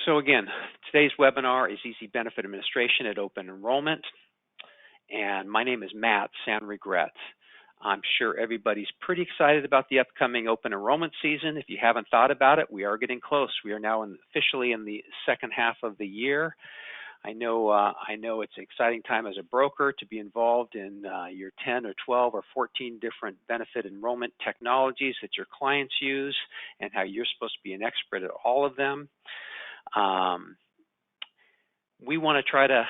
So again, today's webinar is Easy Benefit Administration at Open Enrollment, and my name is Matt San Regret. I'm sure everybody's pretty excited about the upcoming open enrollment season. If you haven't thought about it, we are getting close. We are now officially in the second half of the year. I know it's an exciting time as a broker to be involved in your 10 or 12 or 14 different benefit enrollment technologies that your clients use and how you're supposed to be an expert at all of them. We want to try to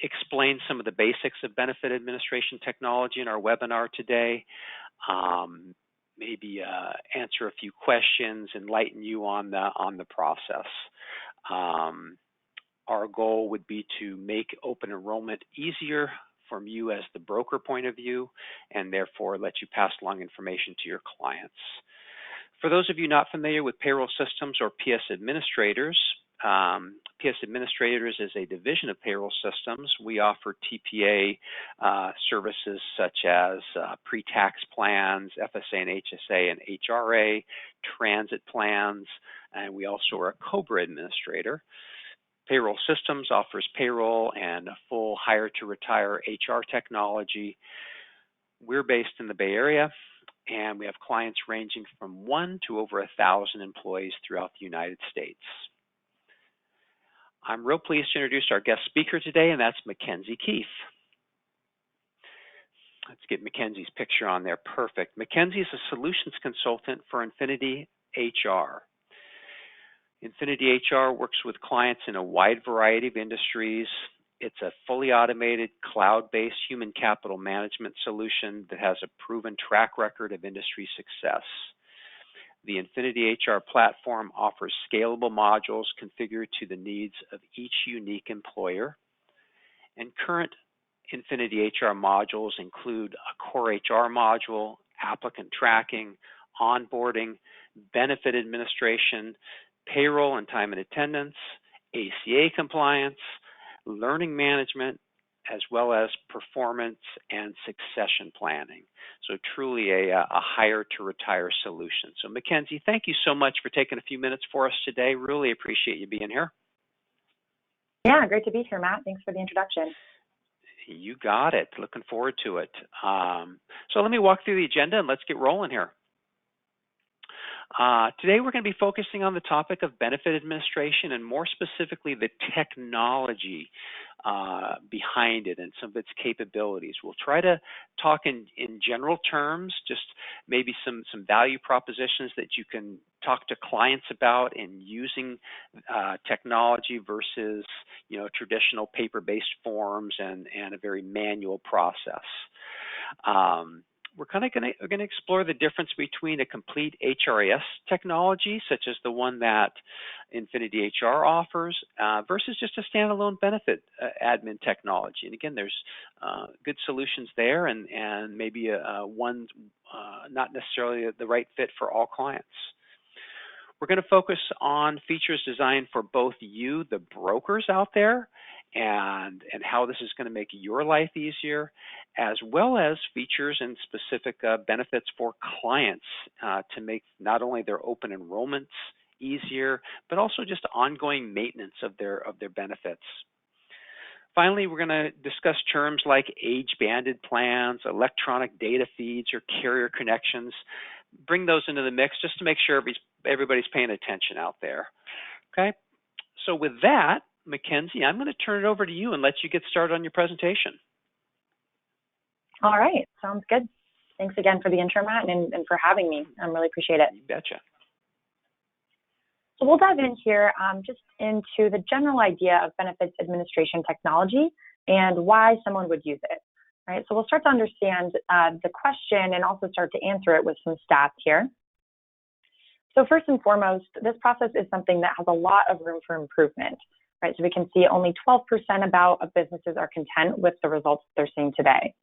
explain some of the basics of benefit administration technology in our webinar today, maybe answer a few questions, enlighten you on the process. Our goal would be to make open enrollment easier from you as the broker point of view, and therefore let you pass along information to your clients. For those of you not familiar with payroll systems or PS administrators, PS Administrators is a division of payroll systems. We offer TPA services such as pre-tax plans, FSA and HSA and HRA, transit plans, and we also are a COBRA administrator. Payroll Systems offers payroll and a full hire-to-retire HR technology. We're based in the Bay Area, and we have clients ranging from 1 to over 1,000 employees throughout the United States. I'm real pleased to introduce our guest speaker today, and that's Mackenzie Keefe. Let's get Mackenzie's picture on there. Perfect. Mackenzie is a solutions consultant for Infinity HR. Infinity HR works with clients in a wide variety of industries. It's a fully automated, cloud-based human capital management solution that has a proven track record of industry success. The Infinity HR platform offers scalable modules configured to the needs of each unique employer. And current Infinity HR modules include a core HR module, applicant tracking, onboarding, benefit administration, payroll and time and attendance, ACA compliance, learning management, as well as performance and succession planning. So truly a hire-to-retire solution. So Mackenzie, thank you so much for taking a few minutes for us today. Really appreciate you being here. Yeah, great to be here, Matt. Thanks for the introduction. You got it. Looking forward to it. So let me walk through the agenda and let's get rolling here. Today we're going to be focusing on the topic of benefit administration and more specifically the technology behind it and some of its capabilities. We'll try to talk in general terms, just maybe some value propositions that you can talk to clients about in using technology versus traditional paper-based forms and a very manual process. We're kind of going to explore the difference between a complete HRIS technology, such as the one that Infinity HR offers, versus just a standalone benefit admin technology. And again, there's good solutions there, and maybe one not necessarily the right fit for all clients. We're going to focus on features designed for both you, the brokers out there, and how this is going to make your life easier, as well as features and specific benefits for clients to make not only their open enrollments easier, but also just ongoing maintenance of their benefits. Finally, we're going to discuss terms like age-banded plans, electronic data feeds, or carrier connections. Bring those into the mix just to make sure everybody's paying attention out there. Okay, so with that, Mackenzie, I'm going to turn it over to you and let you get started on your presentation. All right, sounds good. Thanks again for the intro, Matt, and for having me. I really appreciate it. You betcha. So we'll dive in here just into the general idea of benefits administration technology and why someone would use it. Right, so we'll start to understand the question and also start to answer it with some stats here. So first and foremost, this process is something that has a lot of room for improvement. Right, so we can see only 12% of businesses are content with the results they're seeing today.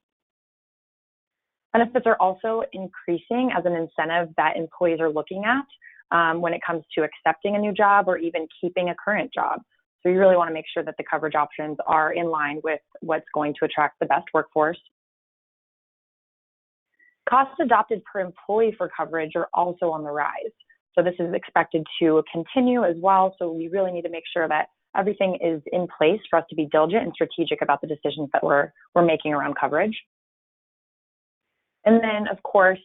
Benefits are also increasing as an incentive that employees are looking at when it comes to accepting a new job or even keeping a current job. So you really want to make sure that the coverage options are in line with what's going to attract the best workforce. Costs adopted per employee for coverage are also on the rise. So this is expected to continue as well. So we really need to make sure that everything is in place for us to be diligent and strategic about the decisions that we're making around coverage. And then, of course,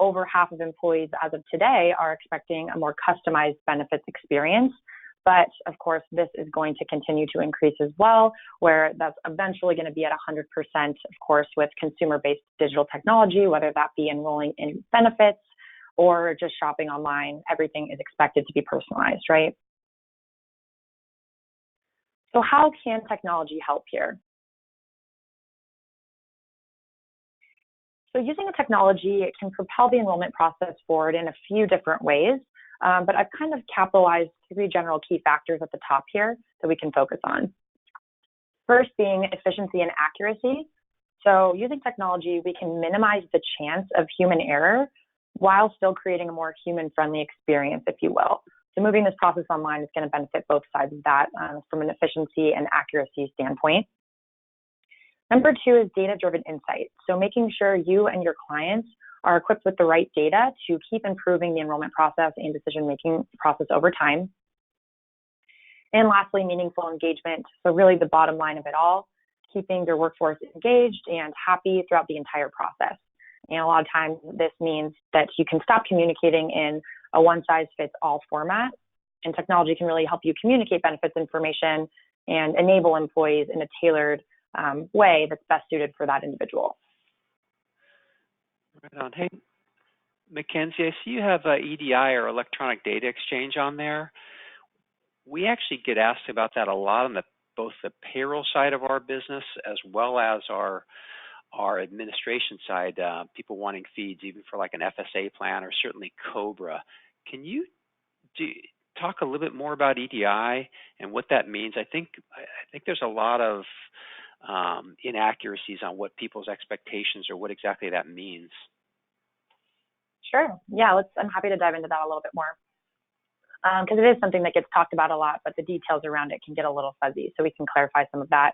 over half of employees as of today are expecting a more customized benefits experience. But of course, this is going to continue to increase as well, where that's eventually going to be at 100%, of course, with consumer-based digital technology, whether that be enrolling in benefits or just shopping online. Everything is expected to be personalized, right? So how can technology help here? So using a technology, it can propel the enrollment process forward in a few different ways. But I've kind of capitalized 3 general key factors at the top here that we can focus on. First being efficiency and accuracy. So using technology, we can minimize the chance of human error while still creating a more human-friendly experience, if you will. So moving this process online is going to benefit both sides of that from an efficiency and accuracy standpoint. Number 2 is data-driven insight. So making sure you and your clients are equipped with the right data to keep improving the enrollment process and decision-making process over time. And lastly, meaningful engagement. So really the bottom line of it all, keeping your workforce engaged and happy throughout the entire process. And a lot of times this means that you can stop communicating in a one-size-fits-all format, and technology can really help you communicate benefits information and enable employees in a tailored way that's best suited for that individual. Right on. Hey, Mackenzie, I see you have EDI or electronic data exchange on there. We actually get asked about that a lot on both the payroll side of our business as well as our administration side, people wanting feeds even for like an FSA plan or certainly COBRA. Can you talk a little bit more about EDI and what that means? I think there's a lot of inaccuracies on what people's expectations or what exactly that means. Sure. Yeah, I'm happy to dive into that a little bit more because it is something that gets talked about a lot, but the details around it can get a little fuzzy, so we can clarify some of that.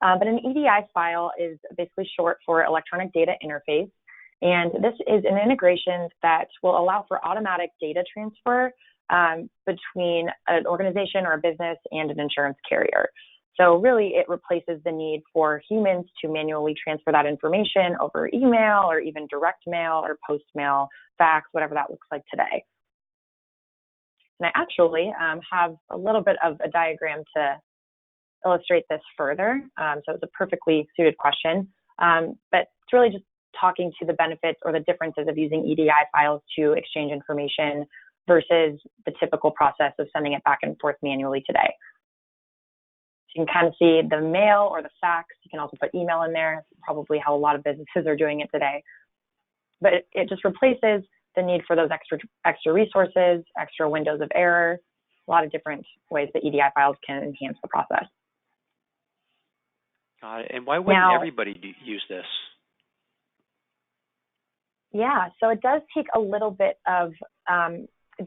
But an EDI file is basically short for electronic data interface, and this is an integration that will allow for automatic data transfer between an organization or a business and an insurance carrier. So really, it replaces the need for humans to manually transfer that information over email or even direct mail or post mail, fax, whatever that looks like today. And I actually have a little bit of a diagram to illustrate this further. So it's a perfectly suited question, but it's really just talking to the benefits or the differences of using EDI files to exchange information versus the typical process of sending it back and forth manually today. So you can kind of see the mail or the fax. You can also put email in there. It's probably how a lot of businesses are doing it today. But it just replaces the need for those extra resources, extra windows of error, a lot of different ways that EDI files can enhance the process. Got it. And why wouldn't everybody use this? Yeah, so it does take a little bit of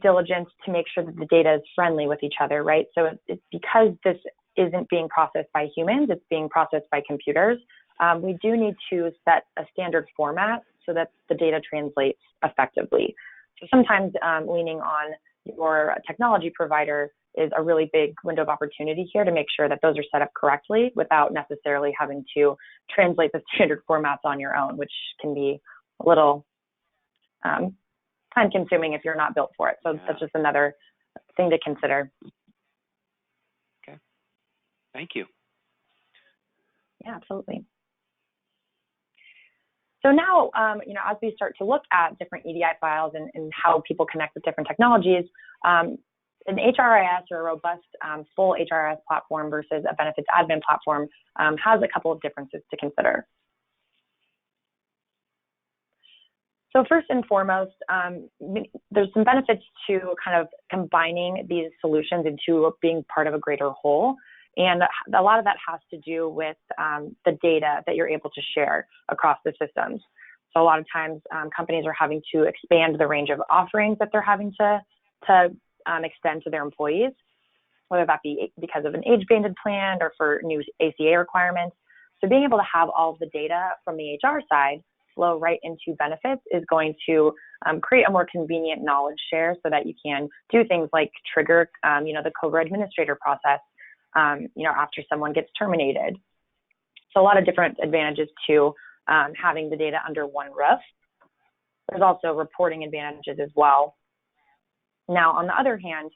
diligence to make sure that the data is friendly with each other, right? So it's because this isn't being processed by humans, it's being processed by computers. We do need to set a standard format so that the data translates effectively. So sometimes leaning on your technology provider is a really big window of opportunity here to make sure that those are set up correctly without necessarily having to translate the standard formats on your own, which can be a little time consuming if you're not built for it. So that's just another thing to consider. Okay. Thank you. Yeah, absolutely. So now, as we start to look at different EDI files and how people connect with different technologies, an HRIS or a robust full HRIS platform versus a benefits admin platform has a couple of differences to consider. So first and foremost, there's some benefits to kind of combining these solutions into being part of a greater whole. And a lot of that has to do with the data that you're able to share across the systems. So a lot of times companies are having to expand the range of offerings that they're having to extend to their employees, whether that be because of an age-banded plan or for new ACA requirements. So being able to have all of the data from the HR side flow right into benefits is going to create a more convenient knowledge share so that you can do things like trigger, the COBRA administrator process, after someone gets terminated. So a lot of different advantages to having the data under one roof. There's also reporting advantages as well. Now, on the other hand,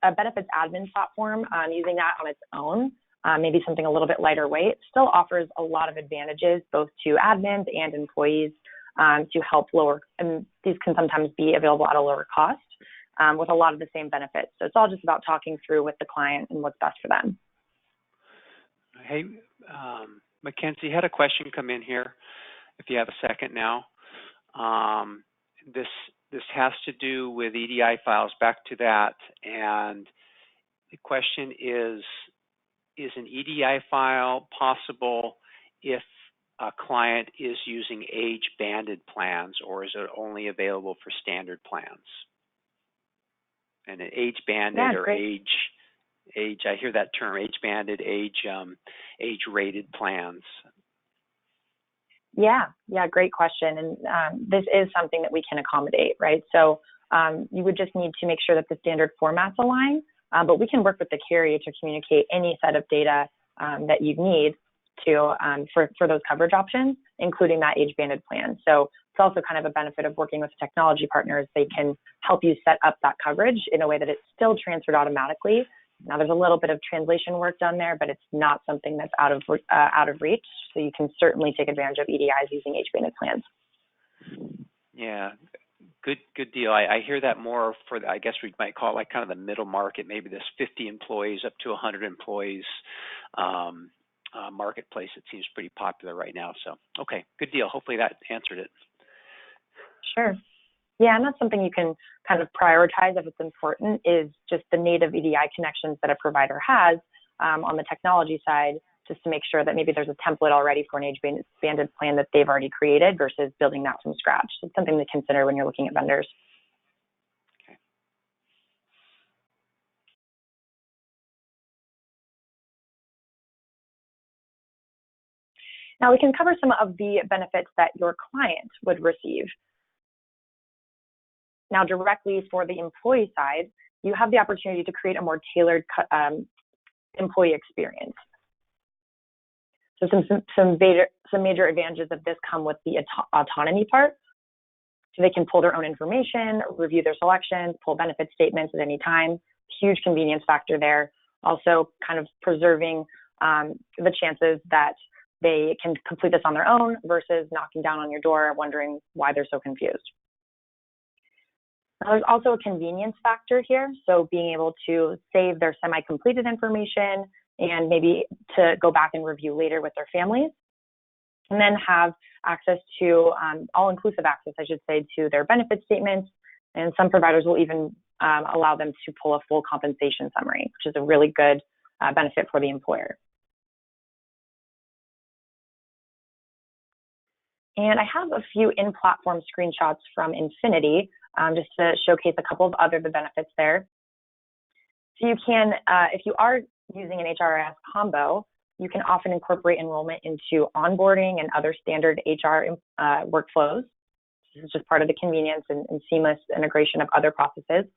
a benefits admin platform, using that on its own, maybe something a little bit lighter weight, still offers a lot of advantages both to admins and employees to help lower, and these can sometimes be available at a lower cost with a lot of the same benefits. So it's all just about talking through with the client and what's best for them. Hey, Mackenzie, had a question come in here, if you have a second now. This has to do with EDI files, back to that, and the question is an EDI file possible if a client is using age-banded plans, or is it only available for standard plans? And an age-banded or age, I hear that term, age-banded, age-rated plans. Yeah, great question. And this is something that we can accommodate, right? So you would just need to make sure that the standard formats align, but we can work with the carrier to communicate any set of data that you need to for those coverage options, including that age-banded plan. So it's also kind of a benefit of working with technology partners. They can help you set up that coverage in a way that it's still transferred automatically. Now, there's a little bit of translation work done there, but it's not something that's out of reach. So you can certainly take advantage of EDIs using age-banded plans. Yeah, good deal. I hear that more for, I guess we might call it like kind of the middle market, maybe this 50 employees up to 100 employees marketplace. It seems pretty popular right now. So, okay, good deal. Hopefully that answered it. Sure. Yeah, and that's something you can kind of prioritize if it's important, is just the native EDI connections that a provider has on the technology side, just to make sure that maybe there's a template already for an age-banded plan that they've already created versus building that from scratch. So it's something to consider when you're looking at vendors. Okay. Now we can cover some of the benefits that your client would receive. Now, directly for the employee side, you have the opportunity to create a more tailored employee experience. So some major advantages of this come with the autonomy part. So they can pull their own information, review their selections, pull benefit statements at any time. Huge convenience factor there. Also kind of preserving the chances that they can complete this on their own versus knocking down on your door wondering why they're so confused. Now, there's also a convenience factor here. So being able to save their semi-completed information and maybe to go back and review later with their families, and then have access to all-inclusive access, I should say, to their benefit statements. And some providers will even allow them to pull a full compensation summary, which is a really good benefit for the employer. And I have a few in-platform screenshots from Infinity just to showcase a couple of other benefits there. So you can, if you are using an HRIS combo, you can often incorporate enrollment into onboarding and other standard HR workflows. This is just part of the convenience and seamless integration of other processes,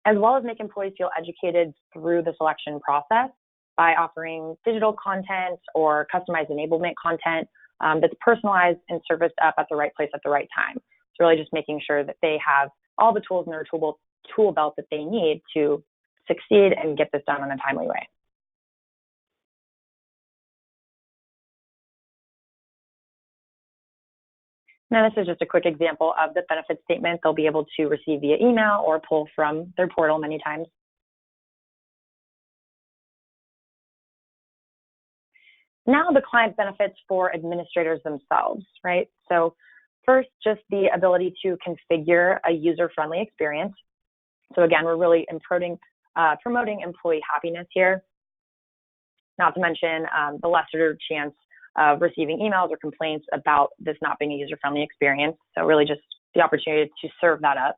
as well as make employees feel educated through the selection process by offering digital content or customized enablement content that's personalized and serviced up at the right place at the right time. It's really just making sure that they have all the tools in their tool belt that they need to succeed and get this done in a timely way. Now, this is just a quick example of the benefit statement they'll be able to receive via email or pull from their portal many times. Now, the client benefits for administrators themselves, right? So first, just the ability to configure a user-friendly experience. So again, we're really promoting employee happiness here, not to mention the lesser chance of receiving emails or complaints about this not being a user-friendly experience. So really just the opportunity to serve that up.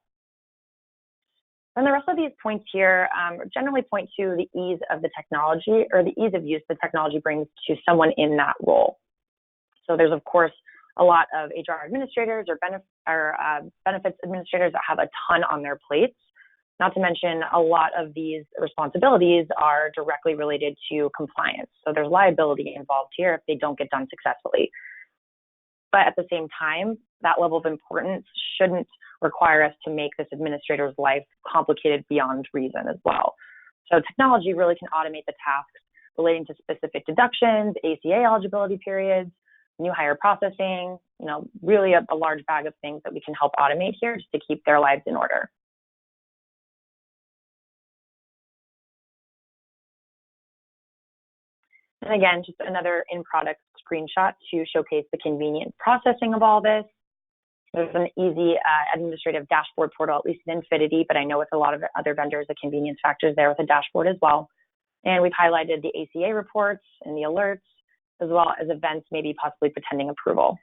And the rest of these points here generally point to the ease of the technology or the ease of use the technology brings to someone in that role. So there's, of course, a lot of HR administrators or benefits administrators that have a ton on their plates. Not to mention, a lot of these responsibilities are directly related to compliance. So there's liability involved here if they don't get done successfully. But at the same time, that level of importance shouldn't require us to make this administrator's life complicated beyond reason as well. So technology really can automate the tasks relating to specific deductions, ACA eligibility periods, new hire processing, really a large bag of things that we can help automate here just to keep their lives in order. And again, just another in-product screenshot to showcase the convenient processing of all this. There's an easy administrative dashboard portal, at least in Infinity, but I know with a lot of other vendors, the convenience factor is there with a dashboard as well. And we've highlighted the ACA reports and the alerts, as well as events maybe possibly pending approval.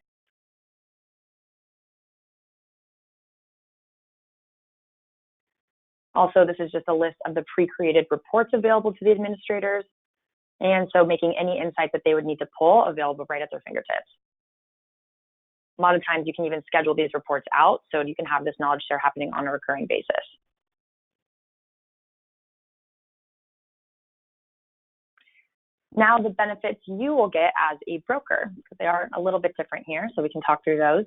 Also, this is just a list of the pre-created reports available to the administrators. And so making any insight that they would need to pull available right at their fingertips. A lot of times you can even schedule these reports out so you can have this knowledge share happening on a recurring basis. Now the benefits you will get as a broker, because they are a little bit different here, so we can talk through those.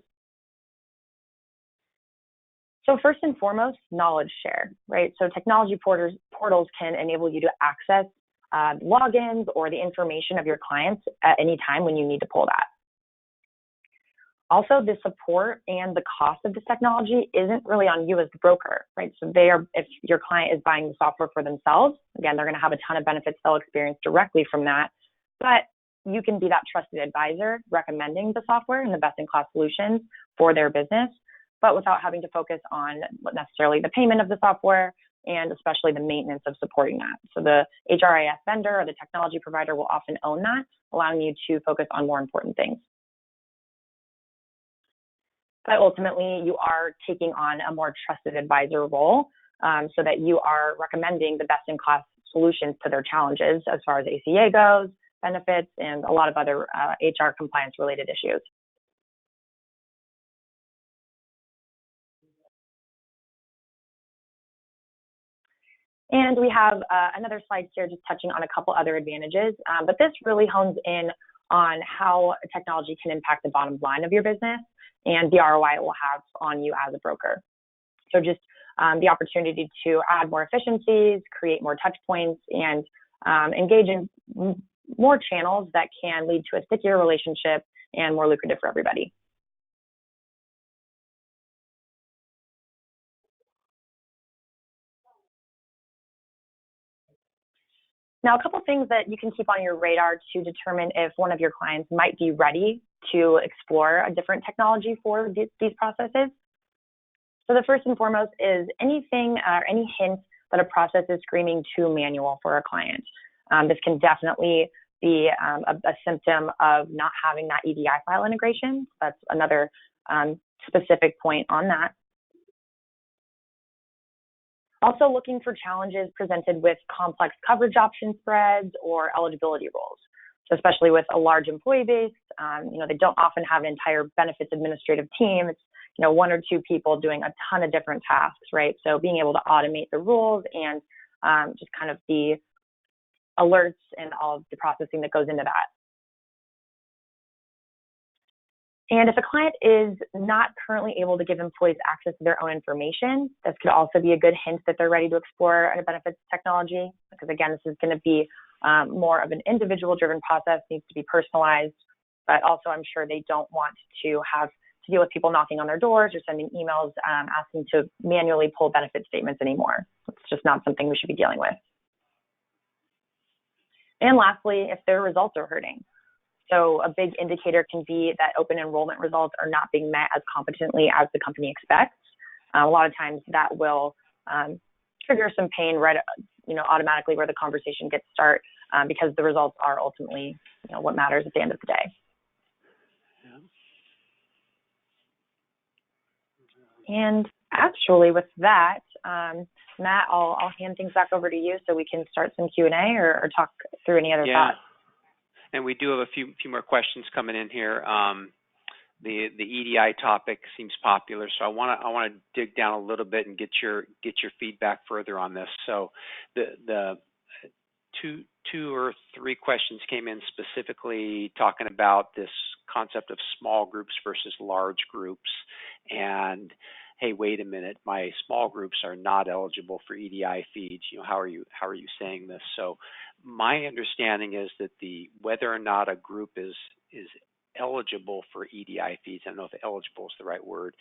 So first and foremost, knowledge share, right? So technology portals can enable you to access logins or the information of your clients at any time when you need to pull that. Also, the support and the cost of this technology isn't really on you as the broker, right? So if your client is buying the software for themselves, again, they're going to have a ton of benefits they'll experience directly from that. But you can be that trusted advisor recommending the software and the best-in-class solutions for their business, but without having to focus on necessarily the payment of the software and especially the maintenance of supporting that. So the HRIS vendor or the technology provider will often own that, allowing you to focus on more important things. But ultimately, you are taking on a more trusted advisor role so that you are recommending the best-in-class solutions to their challenges as far as ACA goes, benefits, and a lot of other HR compliance-related issues. And we have another slide here just touching on a couple other advantages, but this really hones in on how technology can impact the bottom line of your business and the ROI it will have on you as a broker. So just the opportunity to add more efficiencies, create more touch points, and engage in more channels that can lead to a stickier relationship and more lucrative for everybody. Now, a couple of things that you can keep on your radar to determine if one of your clients might be ready to explore a different technology for these processes. So the first and foremost is anything or any hint that a process is screaming too manual for a client. This can definitely be a symptom of not having that EDI file integration. That's another specific point on that. Also looking for challenges presented with complex coverage option spreads or eligibility rules. So especially with a large employee base, they don't often have an entire benefits administrative team. It's one or two people doing a ton of different tasks, right? So being able to automate the rules and just kind of the alerts and all of the processing that goes into that. And if a client is not currently able to give employees access to their own information, this could also be a good hint that they're ready to explore a benefits technology, because again, this is going to be more of an individual-driven process, needs to be personalized, but also I'm sure they don't want to have to deal with people knocking on their doors or sending emails asking to manually pull benefit statements anymore. It's just not something we should be dealing with. And lastly, if their results are hurting. So a big indicator can be that open enrollment results are not being met as competently as the company expects. A lot of times that will trigger some pain right, automatically where the conversation gets started because the results are ultimately, what matters at the end of the day. Yeah. And actually, with that, Matt, I'll hand things back over to you so we can start some Q&A or talk through any other thoughts. And we do have a few more questions coming in here. the EDI topic seems popular, so I want to dig down a little bit and get your feedback further on this. So the two or three questions came in specifically talking about this concept of small groups versus large groups, and hey, wait a minute, my small groups are not eligible for EDI feeds. How are you saying this? So my understanding is that whether or not a group is eligible for EDI feeds, I don't know if eligible is the right word,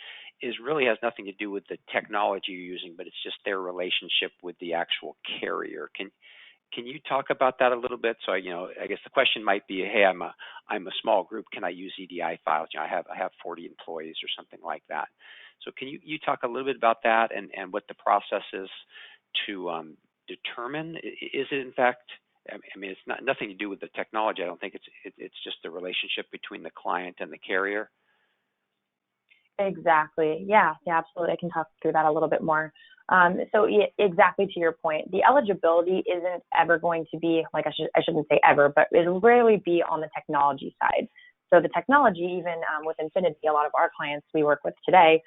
really has nothing to do with the technology you're using, but it's just their relationship with the actual carrier. Can you talk about that a little bit? So, I guess the question might be, hey, I'm a small group. Can I use EDI files? I have 40 employees or something like that. So can you talk a little bit about that and what the process is to determine? Is it in fact, I mean, it's nothing to do with the technology. I don't think it's just the relationship between the client and the carrier. Exactly. Yeah, absolutely. I can talk through that a little bit more. So exactly to your point, the eligibility isn't ever going to be, like I shouldn't say ever, but it'll rarely be on the technology side. So the technology, even with Infinity, a lot of our clients we work with today,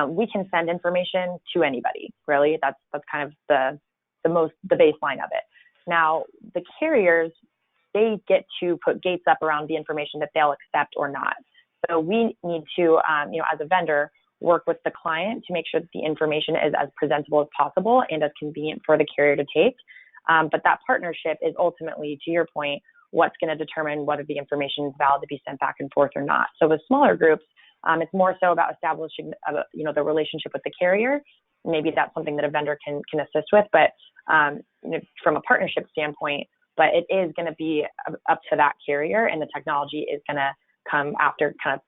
we can send information to anybody. Really, that's kind of the baseline of it. Now the carriers, they get to put gates up around the information that they'll accept or not. So we need to, as a vendor, work with the client to make sure that the information is as presentable as possible and as convenient for the carrier to take. But that partnership is ultimately, to your point, what's going to determine whether the information is valid to be sent back and forth or not. So with smaller groups, it's more so about establishing, the relationship with the carrier. Maybe that's something that a vendor can assist with, but from a partnership standpoint, but it is going to be up to that carrier, and the technology is going to come after kind of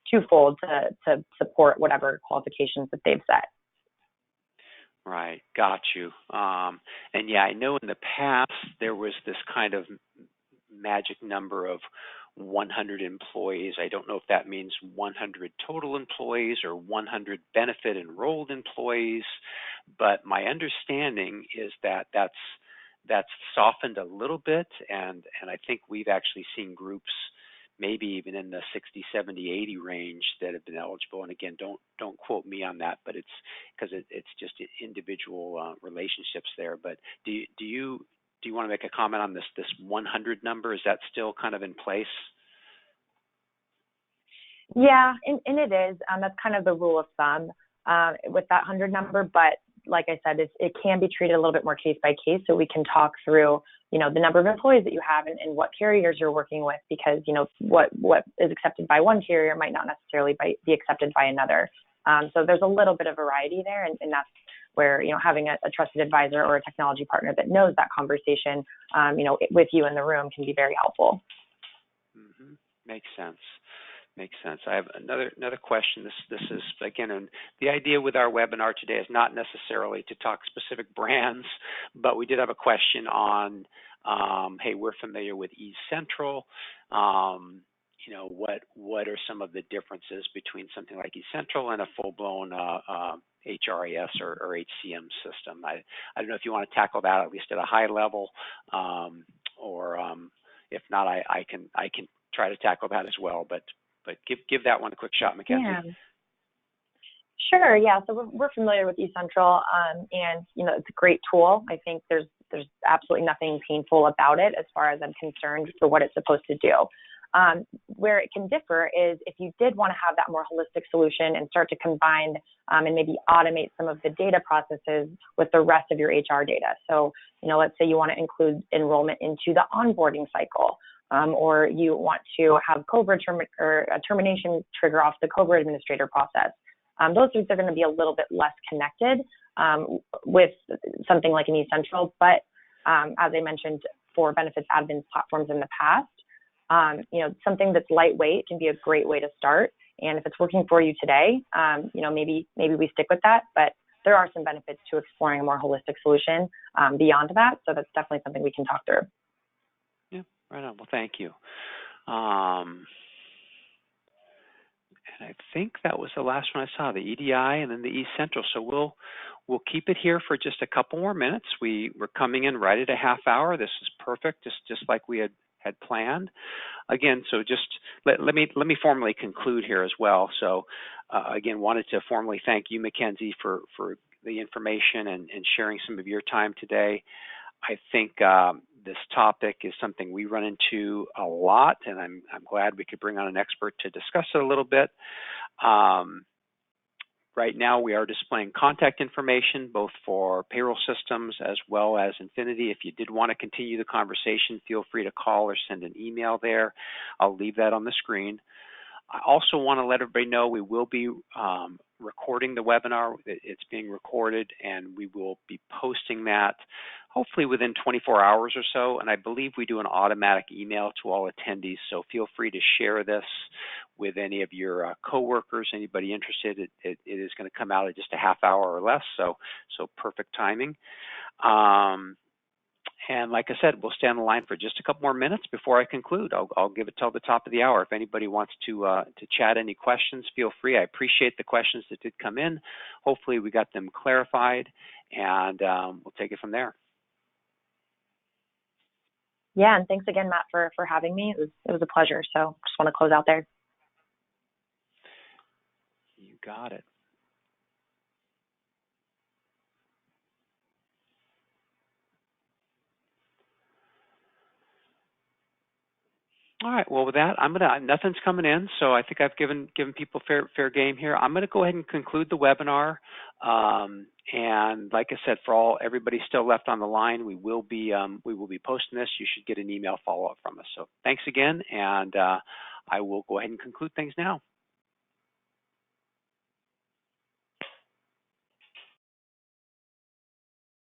twofold to support whatever qualifications that they've set. Right, got you. And yeah, I know in the past there was this kind of magic number of 100 employees. I don't know if that means 100 total employees or 100 benefit enrolled employees, but my understanding is that that's softened a little bit, and I think we've actually seen groups maybe even in the 60, 70, 80 range that have been eligible. And again, don't quote me on that, but it's because it's just individual relationships there. But do you want to make a comment on this 100 number? Is that still kind of in place? Yeah, and it is. That's kind of the rule of thumb with that 100 number. But like I said, it can be treated a little bit more case by case. So we can talk through, the number of employees that you have and what carriers you're working with, because, what is accepted by one carrier might not necessarily be accepted by another. So there's a little bit of variety there. And that's where, having a trusted advisor or a technology partner that knows that conversation, with you in the room can be very helpful. Mm-hmm. Makes sense. I have another question. This is, again, and the idea with our webinar today is not necessarily to talk specific brands, but we did have a question on, hey, we're familiar with eCentral. What are some of the differences between something like eCentral and a full-blown HRIS or HCM system? I don't know if you want to tackle that at least at a high level, or if not, I can try to tackle that as well. But give that one a quick shot, Mackenzie. Yeah. Sure. Yeah. So we're familiar with eCentral, and it's a great tool. I think there's absolutely nothing painful about it as far as I'm concerned for what it's supposed to do. Where it can differ is if you did want to have that more holistic solution and start to combine and maybe automate some of the data processes with the rest of your HR data. So, let's say you want to include enrollment into the onboarding cycle, or you want to have COBRA or a termination trigger off the COBRA administrator process. Those things are going to be a little bit less connected with something like an eCentral. But as I mentioned, for benefits admin platforms in the past, something that's lightweight can be a great way to start. And if it's working for you today, maybe we stick with that. But there are some benefits to exploring a more holistic solution beyond that. So that's definitely something we can talk through. Yeah, right on. Well, thank you. And I think that was the last one I saw, the EDI and then the eCentral. So we'll keep it here for just a couple more minutes. We're coming in right at a half hour. This is perfect, just like we had had planned. Again, so just let me formally conclude here as well. So again, wanted to formally thank you, Mackenzie, for the information and sharing some of your time today. I think this topic is something we run into a lot, and I'm glad we could bring on an expert to discuss it a little bit. Right now, we are displaying contact information both for payroll systems as well as Infinity. If you did want to continue the conversation, feel free to call or send an email there. I'll leave that on the screen. I also want to let everybody know we will be recording the webinar. It's being recorded, and we will be posting that hopefully within 24 hours or so. And I believe we do an automatic email to all attendees, so feel free to share this with any of your coworkers, anybody interested. It is going to come out in just a half hour or less, so perfect timing. And like I said, we'll stay on the line for just a couple more minutes before I conclude. I'll give it till the top of the hour. If anybody wants to chat any questions, feel free. I appreciate the questions that did come in. Hopefully we got them clarified, and we'll take it from there. Yeah, and thanks again, Matt, for having me. It was a pleasure. So just want to close out there. You got it. All right. Well, with that, nothing's coming in, so I think I've given people fair game here. I'm gonna go ahead and conclude the webinar. And like I said, for everybody still left on the line, we will be posting this. You should get an email follow-up from us. So thanks again, and I will go ahead and conclude things now.